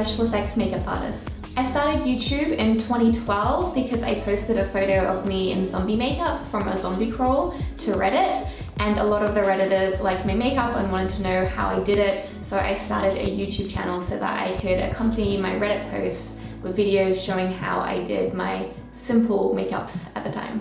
special effects makeup artist. I started YouTube in 2012 because I posted a photo of me in zombie makeup from a zombie crawl to Reddit, and a lot of the Redditors liked my makeup and wanted to know how I did it, so I started a YouTube channel so that I could accompany my Reddit posts with videos showing how I did my simple makeups at the time.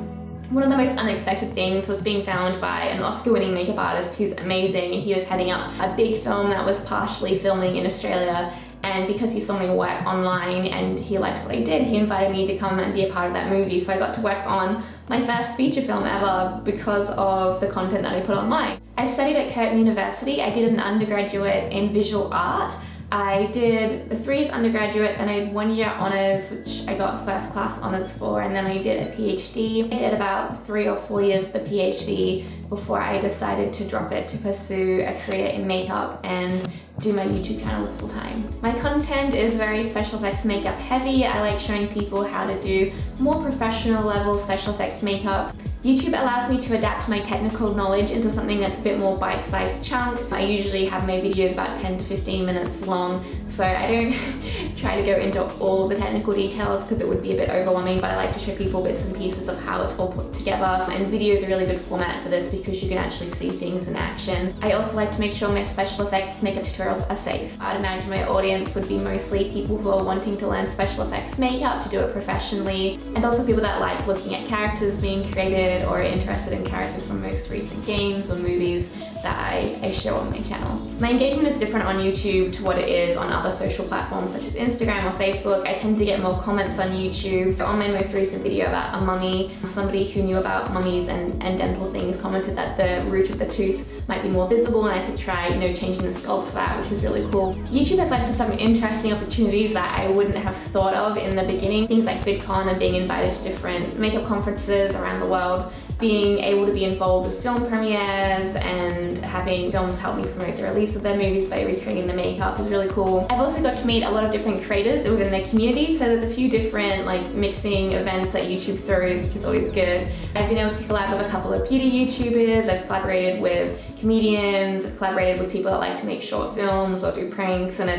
One of the most unexpected things was being found by an Oscar-winning makeup artist who's amazing, and he was heading up a big film that was partially filming in Australia, and because he saw me work online and he liked what I did, he invited me to come and be a part of that movie. So I got to work on my first feature film ever because of the content that I put online. I studied at Curtin University. I did an undergraduate in visual art. I did the 3 years undergraduate, then I had 1 year honours, which I got first class honours for, and then I did a PhD. I did about 3 or 4 years of the PhD before I decided to drop it to pursue a career in makeup and do my YouTube channel full time. My content is very special effects makeup heavy. I like showing people how to do more professional level special effects makeup. YouTube allows me to adapt my technical knowledge into something that's a bit more bite-sized chunk. I usually have my videos about 10 to 15 minutes long, so I don't try to go into all the technical details because it would be a bit overwhelming, but I like to show people bits and pieces of how it's all put together. And video is a really good format for this because you can actually see things in action. I also like to make sure my special effects makeup tutorials are safe. I'd imagine my audience would be mostly people who are wanting to learn special effects makeup to do it professionally, and also people that like looking at characters being created or are interested in characters from most recent games or movies that I show on my channel. My engagement is different on YouTube to what it is on other social platforms such as Instagram or Facebook. I tend to get more comments on YouTube. On my most recent video about a mummy, somebody who knew about mummies and dental things commented that the root of the tooth might be more visible, and I could try, changing the sculpt for that, which is really cool. YouTube has led to some interesting opportunities that I wouldn't have thought of in the beginning. Things like VidCon and being invited to different makeup conferences around the world, being able to be involved with film premieres and having films help me promote the release of their movies by recreating the makeup is really cool. I've also got to meet a lot of different creators within the community, so there's a few different mixing events that YouTube throws, which is always good. I've been able to collab with a couple of beauty YouTubers, I've collaborated with comedians, I've collaborated with people that like to make short films or do pranks, and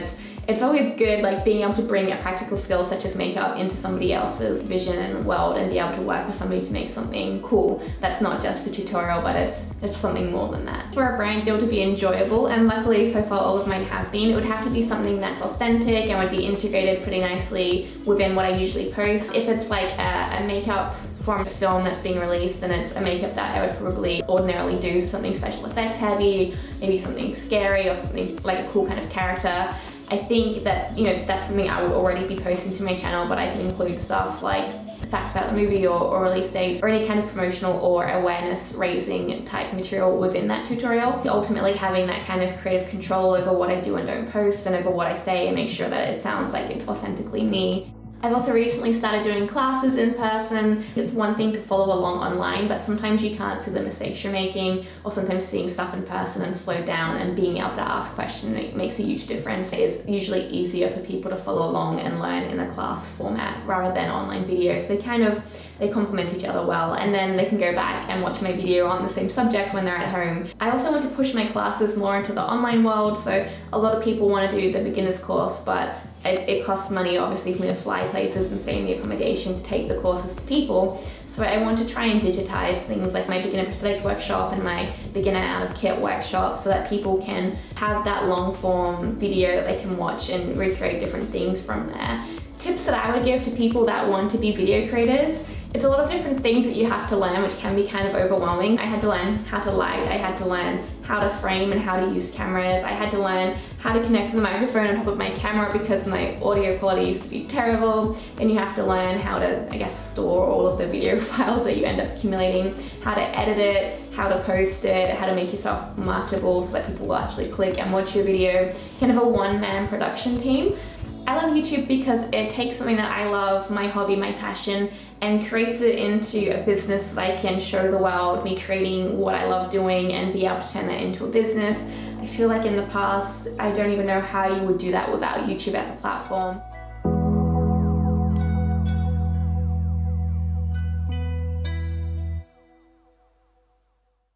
it's always good being able to bring a practical skill such as makeup into somebody else's vision and world and be able to work with somebody to make something cool that's not just a tutorial, but it's something more than that. For a brand deal to be enjoyable, and luckily so far all of mine have been, it would have to be something that's authentic and would be integrated pretty nicely within what I usually post. If it's like a makeup from a film that's being released, and it's a makeup that I would probably ordinarily do something special effects heavy, maybe something scary or something like a cool kind of character, I think that, that's something I would already be posting to my channel, but I can include stuff like facts about the movie or release dates or any kind of promotional or awareness raising type material within that tutorial. Ultimately having that kind of creative control over what I do and don't post and over what I say, and make sure that it sounds like it's authentically me. I've also recently started doing classes in person. It's one thing to follow along online, but sometimes you can't see the mistakes you're making, or sometimes seeing stuff in person and slow down and being able to ask questions makes a huge difference. It's usually easier for people to follow along and learn in a class format rather than online videos. They complement each other well, and then they can go back and watch my video on the same subject when they're at home. I also want to push my classes more into the online world, so a lot of people want to do the beginner's course, but it costs money obviously for me to fly places and stay in the accommodation to take the courses to people. So I want to try and digitize things like my beginner prosthetics workshop and my beginner out of kit workshop so that people can have that long form video that they can watch and recreate different things from there. Tips that I would give to people that want to be video creators: it's a lot of different things that you have to learn, which can be kind of overwhelming. I had to learn how to light, I had to learn how to frame and how to use cameras, I had to learn how to connect the microphone on top of my camera because my audio quality used to be terrible. Then you have to learn how to, store all of the video files that you end up accumulating, how to edit it, how to post it, how to make yourself marketable so that people will actually click and watch your video. Kind of a one-man production team. I love YouTube because it takes something that I love, my hobby, my passion, and creates it into a business that I can show the world, me creating what I love doing and be able to turn that into a business. I feel like in the past, I don't even know how you would do that without YouTube as a platform.